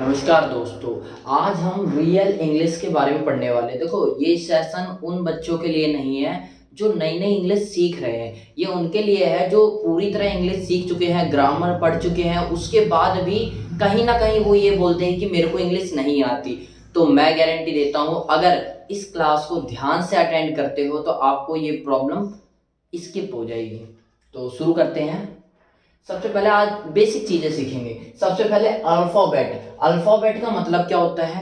नमस्कार दोस्तों। आज हम रियल इंग्लिश के बारे में पढ़ने वाले हैं। देखो, ये सेशन उन बच्चों के लिए नहीं है जो नई नई इंग्लिश सीख रहे हैं। ये उनके लिए है जो पूरी तरह इंग्लिश सीख चुके हैं, ग्रामर पढ़ चुके हैं, उसके बाद भी कहीं ना कहीं वो ये बोलते हैं कि मेरे को इंग्लिश नहीं आती। तो मैं गारंटी देता हूँ, अगर इस क्लास को ध्यान से अटेंड करते हो तो आपको ये प्रॉब्लम स्किप हो जाएगी। तो शुरू करते हैं। सबसे पहले आज बेसिक चीजें सीखेंगे। सबसे पहले अल्फाबेट। अल्फाबेट का मतलब क्या होता है?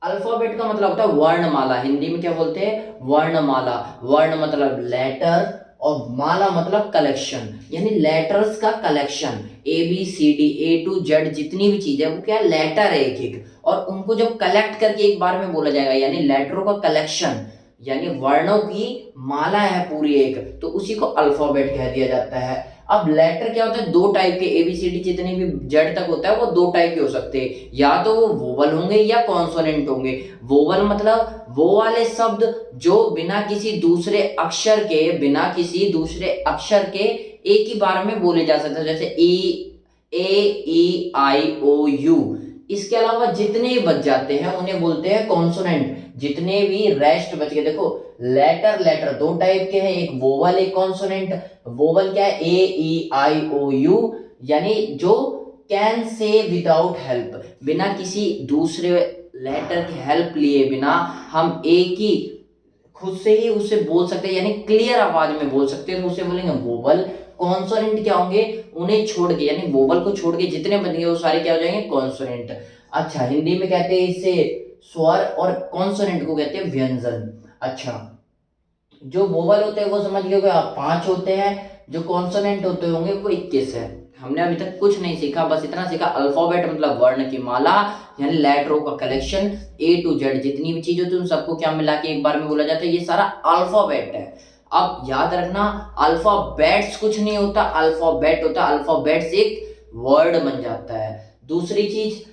अल्फाबेट का मतलब होता है वर्णमाला। हिंदी में क्या बोलते हैं? वर्णमाला। वर्ण मतलब लेटर और माला मतलब कलेक्शन, यानी लेटर्स का collection. A B C D A to Z जितनी भी चीजें वो क्या है? लेटर है एक एक, और उनको जब कलेक्ट करके एक बार में बोला जाएगा, यानी लेटरों का कलेक्शन, यानी वर्णों की माला है पूरी एक, तो उसी को अल्फाबेट कह दिया जाता है। अब लेटर क्या होता है? दो टाइप के, एबीसीडी जितने भी जेड तक होता है वो दो टाइप के हो सकते हैं, या तो वो वोवल होंगे या कॉन्सोनेंट होंगे। वोवल मतलब वो वाले शब्द जो बिना किसी दूसरे अक्षर के, एक ही बार में बोले जा सकते हैं, जैसे ए ई आई ओ यू। इसके अलावा जितने भी बच जाते हैं उन्हें बोलते हैं कॉन्सोनेंट। जितने भी रेस्ट बच गए, देखो लेटर दो टाइप के हैं, एक वोवल एक कॉन्सोनेंट। वोवल क्या है? A E I O U, यानी जो कैन से विदाउट हेल्प, बिना किसी दूसरे लेटर की हेल्प लिए बिना हम एक ही खुद से ही उसे बोल सकते हैं, यानी क्लियर आवाज में बोल सकते हैं, तो उसे बोलेंगे वोवल। कॉन्सोनेंट क्या होंगे? उन्हें छोड़ के, यानी वोवल को छोड़ के जितने बनेंगे वो सारे क्या हो जाएंगे? कॉन्सोनेंट। अच्छा, हिंदी में कहते हैं इसे स्वर, और कॉन्सोनेंट को कहते हैं व्यंजन। अच्छा, जो वोवल होते हैं वो समझ गए आप, 5 होते हैं। जो कॉन्सोनेंट होते होंगे वो 21 है। हमने अभी तक कुछ नहीं सीखा, बस इतना सीखा। अल्फाबेट मतलब वर्ण की माला, यानी लेटरों का कलेक्शन। ए टू जेड जितनी भी चीज होती है उन सबको क्या मिला के एक बार में बोला जाता है? ये सारा अल्फाबेट है। अब याद रखना, अल्फाबेट्स कुछ नहीं होता, अल्फाबेट होता है। अल्फाबेट्स एक वर्ड बन जाता है। दूसरी चीज,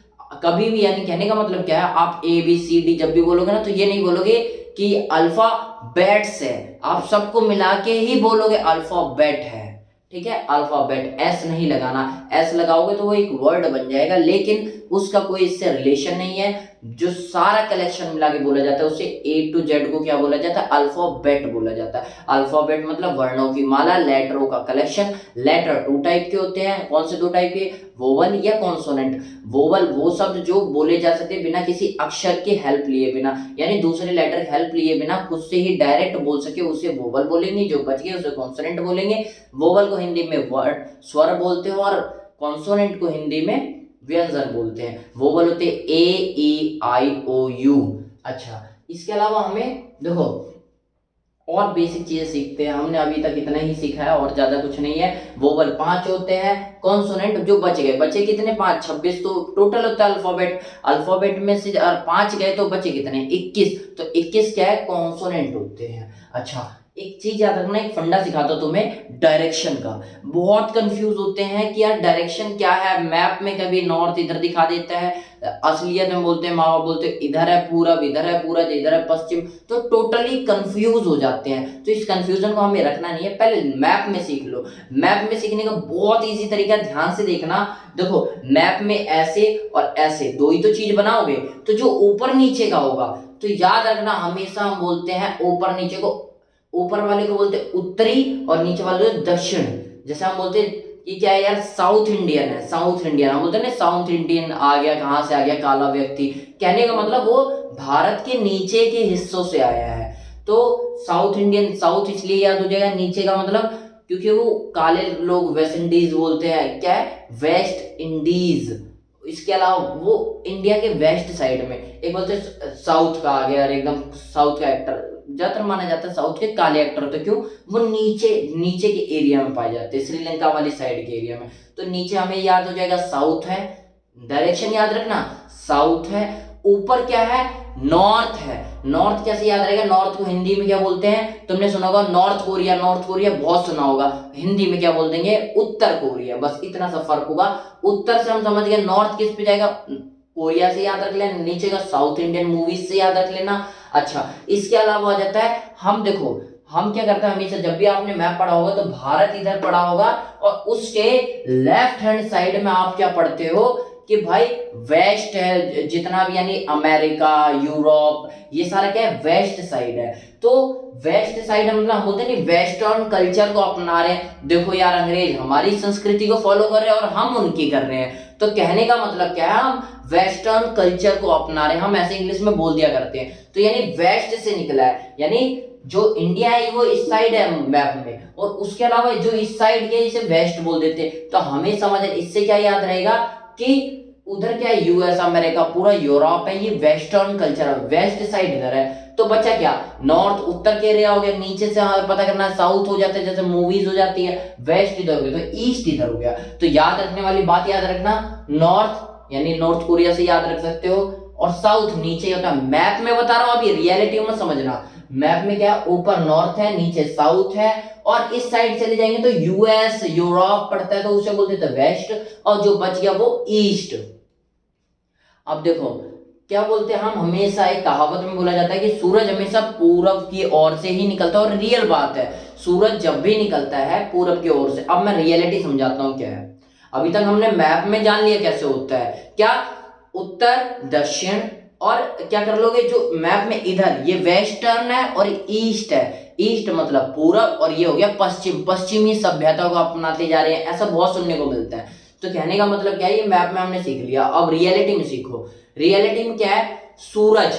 कभी भी, यानी कहने का मतलब क्या है, आप ए बी सी डी जब भी बोलोगे ना, तो ये नहीं बोलोगे कि अल्फाबेट्स है, आप सबको मिला के ही बोलोगे अल्फाबेट है। ठीक है? अल्फाबेट, एस नहीं लगाना। एस लगाओगे तो वो एक वर्ड बन जाएगा, लेकिन उसका कोई इससे रिलेशन नहीं है। जो सारा कलेक्शन मिला के बोला जाता है उसे ए टू जेड को क्या बोला जाता है? अल्फाबेट बोला जाता है। अल्फाबेट मतलब वर्णों की माला, लेटरों का कलेक्शन। लेटर दो टाइप के होते हैं। कौन से दो टाइप के? वोवल या कॉन्सोनेंट। वोवल वो शब्द जो बोले जा सकते हैं बिना किसी अक्षर की हेल्प लिए बिना, यानी दूसरे लेटर की हेल्प लिए बिना खुद से ही डायरेक्ट बोल सके, उसे वोवल बोलेंगे। जो बच गए उसे कॉन्सोनेंट बोलेंगे। वोवल को हिंदी में वर्ड स्वर बोलते हैं, और कॉन्सोनेंट को हिंदी में व्यंजन बोलते हैं। वोवल होते हैं A E I O U। अच्छा, इसके अलावा हमें देखो और बेसिक चीजें सीखते हैं। हमने अभी तक इतना ही सीखा है और ज्यादा कुछ नहीं है। वोवल 5 होते हैं, कॉन्सोनेंट जो बच गए, बचे कितने? 5, 26 तो टोटल होता है अल्फाबेट। अल्फाबेट में से 5 गए तो बचे कितने? 21। तो 21 क्या है? कॉन्सोनेंट होते हैं। अच्छा, एक चीज याद रखना, एक फंडा सिखाता हूं तुम्हें डायरेक्शन का। बहुत कंफ्यूज होते हैं कि यार डायरेक्शन क्या है। मैप में कभी नॉर्थ इधर दिखा देता है, असलियत में बोलते हैं, माँ बाप बोलते हैं इधर है पूरब, इधर है पूरब, इधर है पश्चिम, तो टोटली कंफ्यूज हो जाते हैं। तो इस कंफ्यूजन को हमें रखना नहीं है, पहले मैप में सीख लो। मैप में सीखने का बहुत इजी तरीका, ध्यान से देखना। देखो, मैप में ऐसे और ऐसे दो ही तो चीज बनाओगे, तो जो ऊपर नीचे का होगा, तो याद रखना हमेशा हम बोलते हैं ऊपर नीचे को, ऊपर वाले को बोलते हैं उत्तरी और नीचे वाले को दक्षिण। जैसे हम बोलते हैं ये क्या है यार? साउथ इंडियन है, साउथ इंडियन हम बोलते हैं ना, साउथ इंडियन आ गया, कहां से आ गया? काला व्यक्ति। कहने का मतलब वो भारत के नीचे के हिस्सों से आया है। तो साउथ इंडियन, साउथ इसलिए याद हो जाएगा, नीचे का मतलब क्योंकि वो काले लोग वेस्ट इंडीज बोलते हैं। क्या है? West Indies. इसके अलावा वो इंडिया के वेस्ट साइड में, एक बोलते हैं साउथ का आ गया, और एकदम साउथ का एक्टर ज्यादातर माना जाता है, साउथ के काले एक्टर होते हैं। क्यों? वो नीचे नीचे के एरिया में पाए जाते हैं, श्रीलंका वाली साइड के एरिया में। तो नीचे हमें याद हो जाएगा साउथ है, डायरेक्शन याद रखना साउथ है। ऊपर क्या है? नॉर्थ है। नॉर्थ कैसे याद रहेगा? नॉर्थ को हिंदी में क्या बोलते हैं? तुमने सुना होगा नॉर्थ कोरिया, नॉर्थ कोरिया बहुत सुना होगा। हिंदी में क्या बोल देंगे? उत्तर कोरिया। बस इतना सा फर्क होगा। उत्तर से हम समझ गए, नॉर्थ किस पे जाएगा? कोरिया से याद रख लेना, नीचे का साउथ इंडियन मूवीज से याद रख लेना। अच्छा, इसके अलावा आ जाता है, हम देखो हम क्या करते हैं हमेशा, जब भी आपने मैप पढ़ा होगा तो भारत इधर पढ़ा होगा, और उसके लेफ्ट हैंड साइड में आप क्या पढ़ते हो कि भाई वेस्ट है जितना भी, यानी अमेरिका, यूरोप, ये सारा क्या है, वेस्ट साइड है। तो वेस्ट साइड मतलब हम बोलते हैं नहीं, वेस्टर्न कल्चर को अपना रहे हैं। देखो यार, अंग्रेज हमारी संस्कृति को फॉलो कर रहे हैं और हम उनकी कर रहे हैं। तो कहने का मतलब क्या है, हम वेस्टर्न कल्चर को अपना रहे हैं, हम ऐसे इंग्लिश में बोल दिया करते हैं। तो यानी वेस्ट से निकला है, यानी जो इंडिया है वो इस साइड है मैप में, और उसके अलावा जो इस साइड के इसे वेस्ट बोल देते हैं। तो हमें समझ, इससे क्या याद रहेगा कि उधर क्या है, यूएस, अमेरिका, पूरा यूरोप है, ये वेस्टर्न कल्चर है, वेस्ट साइड इधर है। तो बच्चा क्या, नॉर्थ उत्तर के एरिया हो गया, नीचे से हमें पता करना है साउथ हो जाता है, जैसे मूवीज हो जाती है, वेस्ट इधर हो गया, तो ईस्ट इधर हो गया। तो याद रखने वाली बात याद रखना, नॉर्थ यानी नॉर्थ कोरिया से याद रख सकते हो, और साउथ नीचे होता है। मैप में बता रहा हूं, अभी रियलिटी में समझना, मैप में क्या, ऊपर नॉर्थ है, नीचे साउथ है, और इस साइड चले जाएंगे तो यूएस, यूरोप पड़ता है, तो उसे बोलते थे वेस्ट, और जो बच गया वो ईस्ट। अब देखो क्या बोलते हैं हम, हमेशा एक कहावत में बोला जाता है कि सूरज हमेशा पूरब की ओर से ही निकलता है, और रियल बात है, सूरज जब भी निकलता है पूरब की ओर से। अब मैं रियलिटी समझाता हूं क्या है। अभी तक हमने मैप में जान लिया कैसे होता है, क्या उत्तर दक्षिण, और क्या कर लोगे, जो मैप में इधर ये वेस्टर्न है और ईस्ट है, ईस्ट मतलब पूरब, और ये हो गया पश्चिम, पश्चिमी सभ्यता को अपनाते जा रहे हैं, ऐसा बहुत सुनने को मिलता है। तो कहने का मतलब क्या है, ये मैप में हमने सीख लिया। अब रियलिटी में सीखो। रियलिटी में क्या है, सूरज,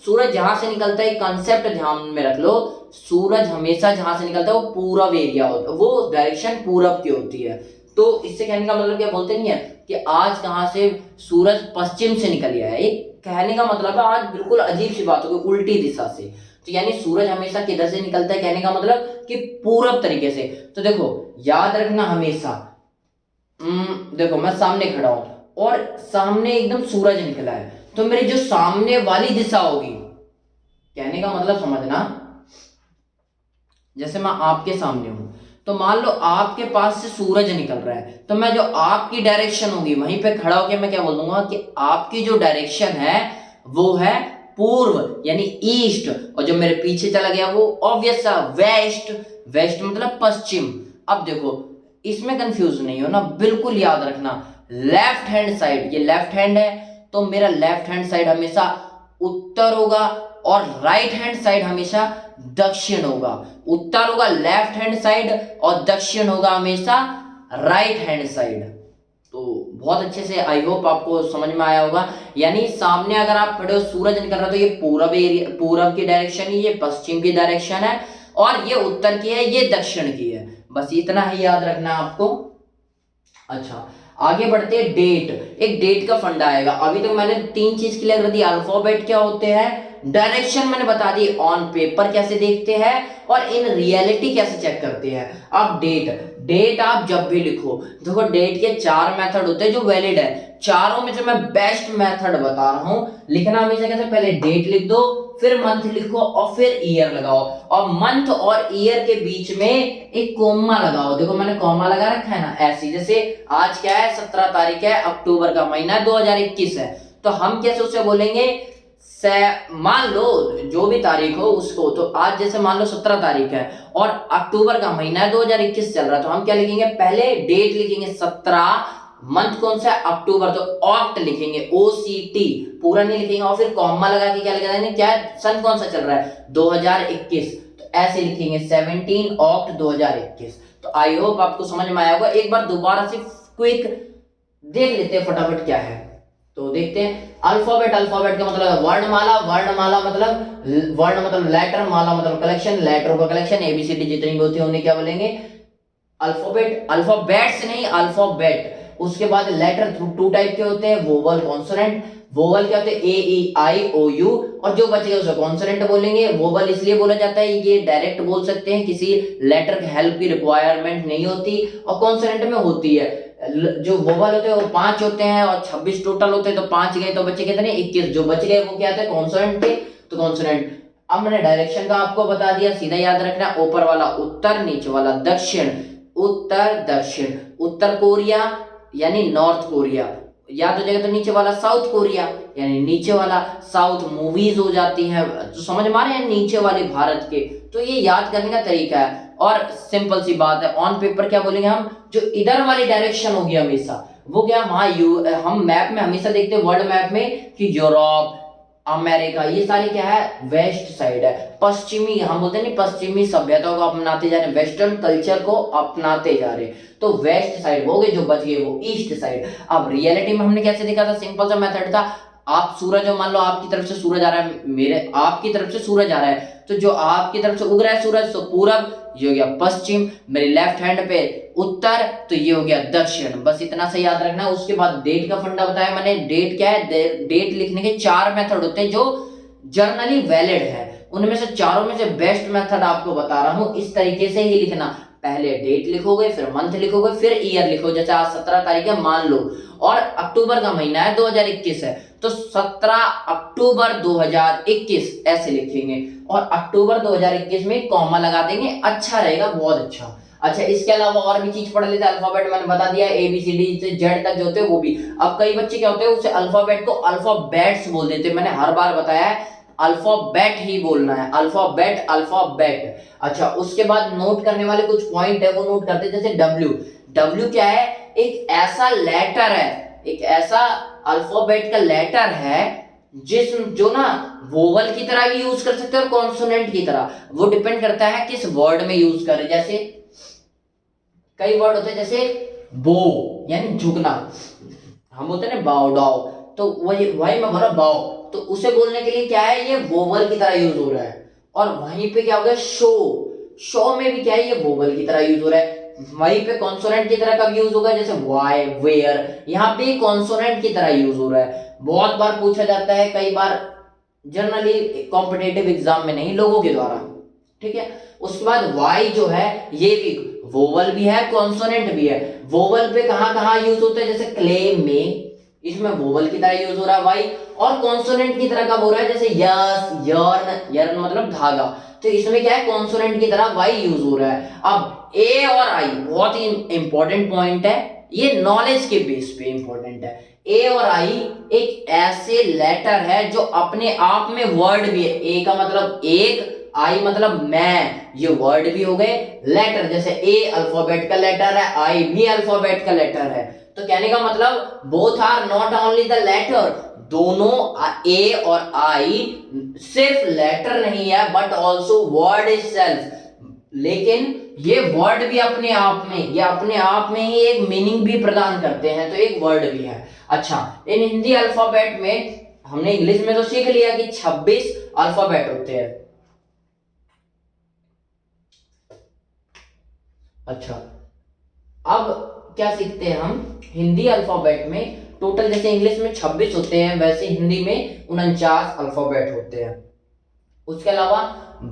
सूरज जहां से निकलता है, कंसेप्ट ध्यान में रख लो, सूरज हमेशा जहां से निकलता है वो पूरब एरिया होता है, वो डायरेक्शन पूरब की होती है। तो इससे कहने का मतलब क्या, बोलते नहीं है कि आज कहां से सूरज पश्चिम से निकल गया है, एक कहने का मतलब है आज बिल्कुल अजीब सी बात होगी, उल्टी दिशा से। तो यानी सूरज हमेशा किधर से निकलता है, कहने का मतलब कि पूरब तरीके से। तो देखो याद रखना हमेशा, देखो मैं सामने खड़ा हूं और सामने एकदम सूरज निकला है, तो मेरी जो सामने वाली दिशा होगी, कहने का मतलब समझना, जैसे मैं आपके सामने हूं, तो मान लो आपके पास से सूरज निकल रहा है, तो मैं जो आपकी डायरेक्शन होगी वहीं पे खड़ा होकर मैं क्या बोल दूंगा कि आपकी जो डायरेक्शन है वो है पूर्व यानी ईस्ट, और जो मेरे पीछे चला गया वो ऑब्वियस सा वेस्ट, वेस्ट मतलब पश्चिम। अब देखो इसमें कंफ्यूज नहीं हो ना, बिल्कुल याद रखना, लेफ्ट हैंड साइड, ये लेफ्ट हैंड है, तो मेरा लेफ्ट हैंड साइड हमेशा उत्तर होगा, और राइट हैंड साइड हमेशा दक्षिण होगा। उत्तर होगा लेफ्ट हैंड साइड, और दक्षिण होगा हमेशा राइट हैंड साइड। तो बहुत अच्छे से आई होप आपको समझ में आया होगा। यानी सामने अगर आप खड़े हो, सूरज निकल रहा है, तो ये पूरब एरिया, पूरब की डायरेक्शन है, ये पश्चिम की डायरेक्शन है, और ये उत्तर की है, ये दक्षिण की है। बस इतना ही याद रखना है आपको। अच्छा आगे बढ़ते हैं, डेट, एक डेट का फंडा आएगा। अभी तो मैंने तीन चीज क्लियर कर दी, अल्फाबेट क्या होते हैं, डायरेक्शन मैंने बता दी, ऑन पेपर कैसे देखते हैं, और इन रियलिटी कैसे चेक करते हैं। अब डेट, डेट आप जब भी लिखो, देखो डेट के चार मेथड होते हैं जो वैलिड है, चारों में से मैं बेस्ट मेथड बता रहा हूं लिखना। हमेशा कैसे, पहले डेट लिख दो, फिर मंथ लिखो, और फिर ईयर लगाओ, और मंथ और ईयर के बीच में एक कोमा लगाओ। देखो मैंने कोमा लगा रखा है ना, ऐसी, जैसे आज क्या है, 17 तारीख है, अक्टूबर का महीना है, 2021 है, तो हम कैसे उसे बोलेंगे, मान लो जो भी तारीख हो उसको, तो आज जैसे मान लो 17 तारीख है और अक्टूबर का महीना है, 2021 चल रहा है, तो हम क्या लिखेंगे, पहले डेट लिखेंगे 17, मंथ कौन सा है, अक्टूबर, तो ऑक्ट लिखेंगे, OCT, पूरा नहीं लिखेंगे, और फिर कॉमा लगा के क्या लगा देंगे, क्या सन कौन सा चल रहा है, 2021, तो ऐसे लिखेंगे 17 ऑक्ट 2021। तो आई होप आपको समझ में आया होगा। एक बार दोबारा से क्विक देख लेते हैं फटाफट क्या है, तो देखते हैं। अल्फाबेट, अल्फाबेट का मतलब वर्णमाला, वर्णमाला मतलब वर्ण मतलब लेटर, माला मतलब कलेक्शन, लेटरों का कलेक्शन, ABCD जितनी भी होती है उन्हें क्या बोलेंगे, अल्फाबेट। अल्फाबेट से नहीं, अल्फाबेट। उसके बाद लेटर टू टाइप के होते हैं, वोवल, कॉन्सोनेंट। वोवल क्या होते हैं, AEIOU, और जो बच गया उसे कॉन्सोनेंट बोलेंगे। वोवल इसलिए बोला जाता है, ये डायरेक्ट बोल सकते हैं, किसी लेटर की हेल्प की रिक्वायरमेंट नहीं होती, और कॉन्सोनेंट में होती है। जो वोवल होते हैं वो 5 होते हैं, और 26 टोटल होते हैं, तो 5 गए तो बचे कितने, 21, जो बच गए वो क्या थे, कॉन्सोनेंट थे, तो कॉन्सोनेंट। अब मैंने डायरेक्शन का आपको बता दिया, सीधा याद रखना, ऊपर वाला उत्तर, नीचे वाला दक्षिण, उत्तर दक्षिण। उत्तर कोरिया यानी नॉर्थ कोरिया, याद हो जाएगा, तो नीचे वाला साउथ कोरिया यानी नीचे वाला साउथ। मूवीज हो जाती हैं, तो समझ में आ रहे हैं, नीचे वाले भारत के। तो ये याद करने का तरीका है, और सिंपल सी बात है, ऑन पेपर क्या बोलेंगे हम, जो इधर वाली डायरेक्शन होगी हमेशा वो क्या, वहां हम मैप में हमेशा देखते हैं, वर्ल्ड मैप में, कि यूरोप, अमेरिका, ये सारी क्या है, वेस्ट साइड है। पश्चिमी, हम बोलते हैं नहीं, पश्चिमी सभ्यता को अपनाते जा रहे, वेस्टर्न कल्चर को अपनाते जा रहे, तो वेस्ट साइड हो गए, जो बच गए वो ईस्ट साइड। अब रियलिटी में हमने कैसे देखा था, सिंपल सा मेथड था, आप सूरज, मान लो आपकी तरफ से सूरज आ रहा है, मेरे आपकी तरफ से सूरज आ रहा है, तो जो आपकी तरफ से उग रहा है सूरज, तो पूरब, ये हो गया पश्चिम, मेरे लेफ्ट हैंड पे उत्तर, तो ये हो गया दक्षिण। बस इतना सा याद रखना है। उसके बाद डेट का फंडा बताया मैंने। डेट क्या है, डेट लिखने के 4 मेथड होते हैं जो जर्नली वैलिड है, उनमें से चारों में से बेस्ट मेथड आपको बता रहा हूं। इस तरीके से ही लिखना, पहले डेट लिखोगे, फिर मंथ लिखोगे, फिर ईयर लिखो। जैसे आज 17 तारीख है मान लो, और अक्टूबर का महीना है, 2021 है, तो 17 अक्टूबर 2021 ऐसे लिखेंगे, और अक्टूबर 2021 में कॉमा लगा देंगे, अच्छा रहेगा, बहुत अच्छा। अच्छा, इसके अलावा और भी चीज पढ़ लेते हैं। अल्फाबेट मैंने बता दिया, ए बी सी डी से जेड तक जो होते हैं वो भी। अब कई बच्चे क्या होते हैं, उसे अल्फाबेट को अल्फाबेट्स बोल देते हैं। मैंने हर बार बताया है, अल्फाबेट ही बोलना है, अल्फाबेट, अल्फाबेट। अच्छा, उसके बाद नोट करने वाले कुछ पॉइंट है, वो नोट करते हैं। जैसे डब्ल्यू, डब्ल्यू क्या है, एक ऐसा लेटर है, एक ऐसा अल्फाबेट का लेटर है जो ना वोवल की तरह भी यूज कर सकते हैं और कॉन्सोनेंट की तरह, वो डिपेंड करता है किस वर्ड में यूज करें। जैसे कई वर्ड होते हैं, जैसे बो यानी झुकना, हम बोलते हैं ना बाव डाव, तो वही वही मैं बोला बाव, तो उसे बोलने के लिए क्या है, ये वोवल की तरह यूज हो रहा है। और वहीं पे क्या हो गया, शो, शो में भी क्या है, ये वोवल की तरह यूज हो रहा है। वहीं पे कॉन्सोनेंट की तरह कब यूज होगा, जैसे वाई, वेयर, यहाँ पे कॉन्सोनेंट की तरह यूज हो रहा है। बहुत बार पूछा जाता है, कई बार जनरली कॉम्पिटेटिव एग्जाम में नहीं, लोगों के द्वारा, ठीक है। उसके बाद वाई जो है, ये भी वोवल भी है, कॉन्सोनेंट भी है। वोवल पे कहां कहां यूज होता है, जैसे क्ले में, इसमें वोवल की तरह यूज हो रहा है वाई, और कॉन्सोनेंट की तरह कब हो रहा है, जैसे यस, यर्न, यर्न मतलब धागा, तो इसमें क्या है, कॉन्सोनेंट की तरह वाई यूज हो रहा है। अब ए और आई बहुत ही इंपॉर्टेंट पॉइंट है, ये नॉलेज के बेस पे इंपॉर्टेंट है। ए और आई एक ऐसे लेटर है जो अपने आप में वर्ड भी है। ए का मतलब एक, आई मतलब मैं, ये वर्ड भी हो गए, लेटर, जैसे ए अल्फाबेट का लेटर है, आई भी अल्फाबेट का लेटर है। तो कहने का मतलब both are not only the letter, दोनों ए और आई सिर्फ लेटर नहीं है बट ऑल्सो वर्ड इटसेल्फ। लेकिन ये वर्ड भी अपने आप में, ये अपने आप में ही एक मीनिंग भी प्रदान करते हैं, तो एक वर्ड भी है। अच्छा, इन हिंदी अल्फाबेट में हमने इंग्लिश में तो सीख लिया कि 26 अल्फाबेट होते हैं। अच्छा, अब क्या सीखते हैं हम, हिंदी अल्फाबेट में टोटल जैसे इंग्लिश में 26 होते हैं, वैसे हिंदी में 49 अल्फाबेट होते हैं। उसके अलावा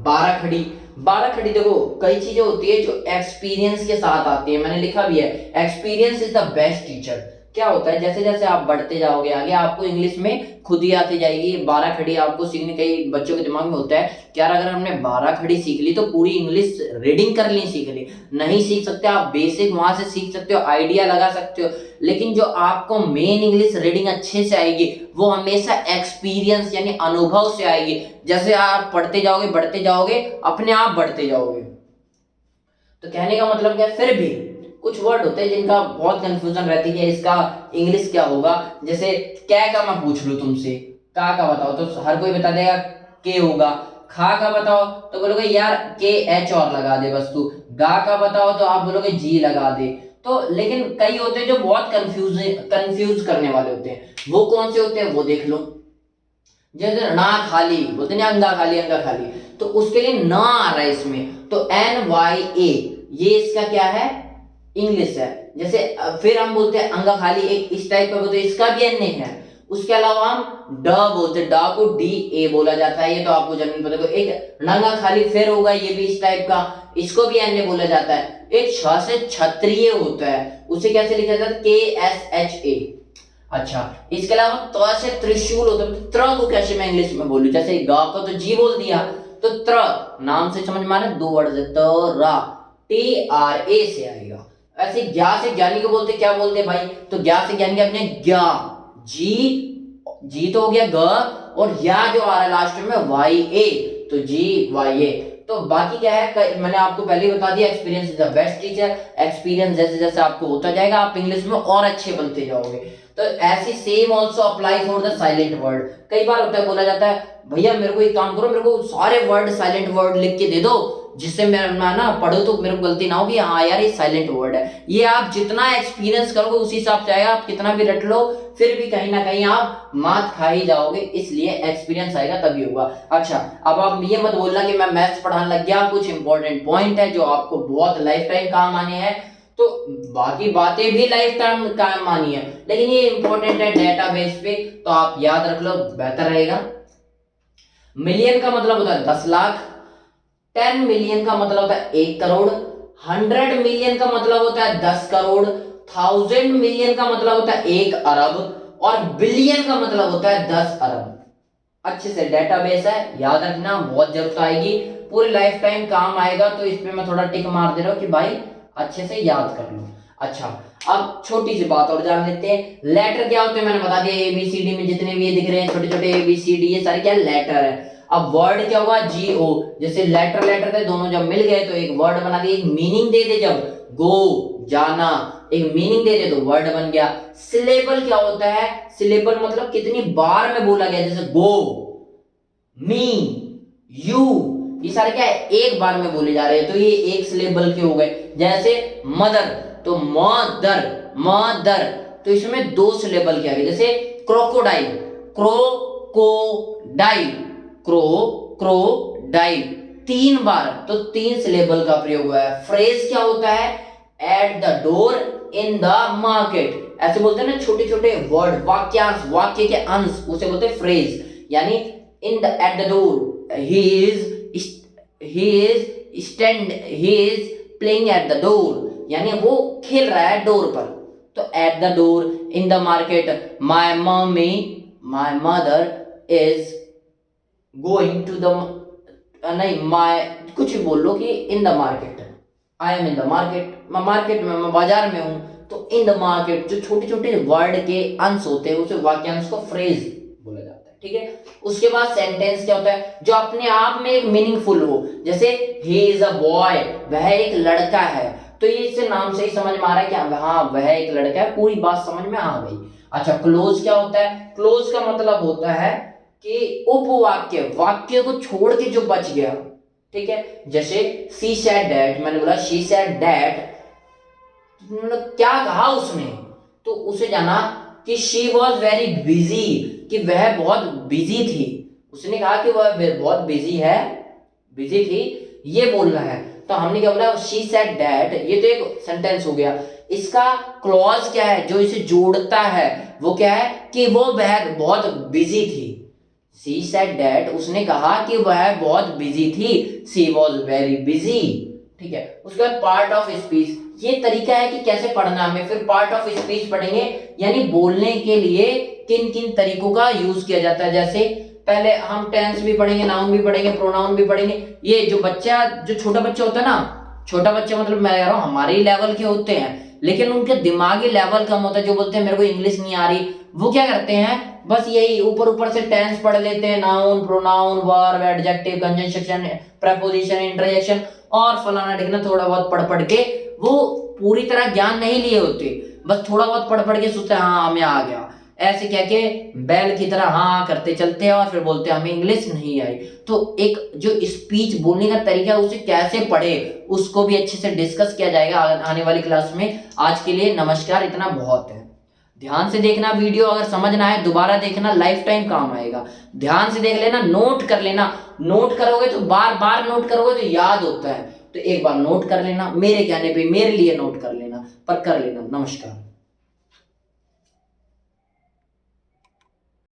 12 खड़ी, 12 खड़ी देखो, कई चीजें होती है जो एक्सपीरियंस के साथ आती है, मैंने लिखा भी है, experience is the best teacher. क्या होता है, जैसे जैसे आप बढ़ते जाओगे आगे, आपको इंग्लिश में खुद ही आती जाएगी। 12 खड़ी आपको सीखने, कई बच्चों के दिमाग में होता है कि यार अगर हमने 12 खड़ी सीख ली तो पूरी इंग्लिश रीडिंग कर ली, सीख ली, नहीं सीख सकते। आप बेसिक वहां से सीख सकते हो, आइडिया लगा सकते हो, लेकिन जो आपको मेन इंग्लिश रीडिंग अच्छे से आएगी वो हमेशा एक्सपीरियंस यानी अनुभव से आएगी। जैसे आप पढ़ते जाओगे, बढ़ते जाओगे, अपने आप बढ़ते जाओगे। तो कहने का मतलब क्या, फिर भी कुछ वर्ड होते हैं जिनका बहुत कंफ्यूजन रहती है, इसका इंग्लिश क्या होगा। जैसे कै का मैं पूछ लूं तुमसे, का बताओ, तो हर कोई बता देगा के होगा। खा का बताओ तो बोलोगे यार के एच और लगा दे बस तू। गा का बताओ तो आप बोलोगे जी लगा दे। तो लेकिन कई होते हैं जो बहुत कंफ्यूज करने वाले होते हैं, वो कौन से होते हैं वो देख लो। जैसे ना खाली बोलते हैं, अंगा खाली, अंगा खाली, तो उसके लिए ना आ रहा है इसमें, तो NYA, ये इसका क्या है, इंग्लिश है। जैसे फिर हम बोलते हैं अंगा खाली, एक इस टाइप का बोलते हैं, इसका भी एन है। उसके अलावा हम ड बोलते हैं, ड को DA बोला जाता है, ये तो आपको जनरल पता है। एक नंगा खाली फिर होगा, ये भी इस टाइप का, इसको भी एन बोला जाता है। एक छ से क्षत्रिय होता है, उसे कैसे लिखा जाता है, KSHA। अच्छा, इसके अलावा त से त्रिशूल होता है, त्र को कैसे मैं इंग्लिश में बोलूं, जैसे ग को तो जी बोल दिया, तो त्र नाम से समझ में आ रहा है, 2 वर्ड है, TRA से आएगा। ऐसे ज्ञा से ज्ञानी को बोलते, क्या बोलते भाई, तो ज्ञा से ज्ञानी अपने ज्ञा, जी तो हो गया ग, और या जो आ रहा है लास्ट में YA, तो GYA। तो बाकी क्या है, मैंने आपको पहले ही बता दिया, experience is the best teacher. Experience जैसे जैसे आपको होता जाएगा आप इंग्लिश में और अच्छे बनते जाओगे। तो ऐसी same also apply for the silent word. कई बार होता है, बोला जाता है भैया मेरे को एक काम करो, मेरे को सारे वर्ड साइलेंट वर्ड लिख के दे दो, जिससे मैं ना पढ़ो तो मेरे को गलती ना होगी, हाँ यार ये साइलेंट वर्ड है। ये आप जितना एक्सपीरियंस करोगे उसी हिसाब से आएगा, आप कितना भी रट लो फिर भी कहीं ना कहीं आप मात खा ही जाओगे, इसलिए एक्सपीरियंस आएगा तभी होगा। अच्छा, अब आप ये मत बोलना कि मैं मैथ्स पढ़ाने लग गया, कुछ इंपॉर्टेंट पॉइंट है जो आपको बहुत लाइफ टाइम काम आने हैं, तो बाकी बातें भी लाइफ टाइम काम आनी है, लेकिन ये इंपॉर्टेंट है डेटाबेस पे, तो आप याद रख लो, बेहतर रहेगा। मिलियन का मतलब होता है 10 लाख, 10 मिलियन का मतलब होता है 1 करोड़, 100 मिलियन का मतलब होता है 10 करोड़, 1000 मिलियन का मतलब होता है 1 अरब, और बिलियन का मतलब होता है 10 अरब। अच्छे से डेटाबेस है, याद रखना, बहुत जरूरत आएगी, पूरी लाइफ टाइम काम आएगा, तो इस पे मैं थोड़ा टिक मार दे रहा हूं कि भाई अच्छे से याद कर लो। अच्छा, अब छोटी सी बात और जान लेते हैं, लेटर क्या होते हैं, मैंने बता दिया, ABCD में जितने भी ये दिख रहे हैं छोटे छोटे ABCD, ये सारे क्या लेटर है। अब वर्ड क्या होगा, GO, जैसे लेटर लेटर थे दोनों जब मिल गए तो एक वर्ड बना दिए, एक मीनिंग दे दे, जब गो जाना, एक मीनिंग दे दे तो वर्ड बन गया। सिलेबल क्या होता है, सिलेबल मतलब कितनी बार में बोला गया, जैसे गो, मी, यू, ये सारे क्या है एक बार में बोले जा रहे हैं, तो ये एक सिलेबल के हो गए। जैसे मदर, तो मदर, मदर, तो इसमें 2 सिलेबल के आ गए। जैसे क्रोकोडाइल, क्रोकोडाइल, क्रोकोडाइल, 3 बार, तो 3 सिलेबल का प्रयोग हुआ है। फ्रेज क्या होता है, at the door, in the market, ऐसे बोलते हैं ना छोटे छोटे वर्ड, वाक्यांश, वाक्य के अंश, उसे बोलते हैं फ्रेज। यानी in the, at the door, he is playing at the door, यानी वो खेल रहा है डोर पर, तो at the door, in the market, my mother is going to the, नहीं कुछ भी बोल लो कि in the market, I am in the market, मैं मार्केट में, मैं बाजार में हूं, तो in the market, जो छोटे छोटे वर्ड के अंश होते हैं उसे वाक्यांश को फ्रेज बोला जाता है, ठीक है। उसके बाद सेंटेंस क्या होता है, जो अपने आप में एक मीनिंगफुल हो, जैसे ही इज अ बॉय, वह एक लड़का है, तो ये इससे नाम से ही समझ में आ रहा है कि हाँ वह एक लड़का है, पूरी बात समझ में आ गई। अच्छा, क्लोज क्या होता है, क्लोज का मतलब होता है कि उपवाक्य, वाक्य को छोड़ के जो बच गया, ठीक है। जैसे शी सेड दैट, मैंने बोला शी सेड दैट, मतलब क्या कहा उसने, तो उसे जाना कि शी वॉज वेरी बिजी, कि वह बहुत बिजी थी, उसने कहा कि वह बहुत बिजी है, बिजी थी, ये बोलना है, तो हमने क्या बोला, शी सेड दैट, ये तो एक सेंटेंस हो गया। इसका क्लॉज क्या है, जो इसे जोड़ता है वो क्या है, कि वो वह बहुत बिजी थी। शी सेड दैट, उसने कहा कि वह बहुत बिजी थी, शी वॉज वेरी बिजी, ठीक है। उसके बाद पार्ट ऑफ स्पीच, ये तरीका है कि कैसे पढ़ना हमें। फिर पार्ट ऑफ स्पीच पढ़ेंगे, यानी बोलने के लिए किन किन तरीकों का यूज किया जाता है। जैसे पहले हम टेंस भी पढ़ेंगे, नाउन भी पढ़ेंगे, प्रोनाउन भी पढ़ेंगे। ये जो बच्चा, जो छोटा बच्चा होता है ना, छोटा बच्चा मतलब मैं कह रहा हूँ हमारे ही लेवल के होते हैं, लेकिन उनके दिमागी लेवल कम होता है, जो बोलते हैं मेरे को इंग्लिश नहीं आ रही, वो क्या करते हैं, बस यही ऊपर ऊपर से टेंस पढ़ लेते हैं, noun, pronoun, verb, adjective, conjunction, preposition, interjection और फलाना ढिकना, थोड़ा बहुत पढ़ पढ़ के वो पूरी तरह ज्ञान नहीं लिए होते, बस थोड़ा बहुत पढ़ पढ़ के सोचते हैं हाँ हमें आ गया, ऐसे कह के बैल की तरह हाँ करते चलते हैं और फिर बोलते हैं हमें इंग्लिश नहीं आई। तो एक जो स्पीच बोलने का तरीका है उसे कैसे पढ़े, उसको भी अच्छे से डिस्कस किया जाएगा आने वाली क्लास में। आज के लिए नमस्कार, इतना बहुत है। ध्यान से देखना वीडियो, अगर समझ ना आए दोबारा देखना, लाइफ टाइम काम आएगा। ध्यान से देख लेना, नोट कर लेना, नोट करोगे तो बार बार नोट करोगे तो याद होता है, तो एक बार नोट कर लेना, मेरे कहने पे मेरे लिए नोट कर लेना, पर कर लेना। नमस्कार।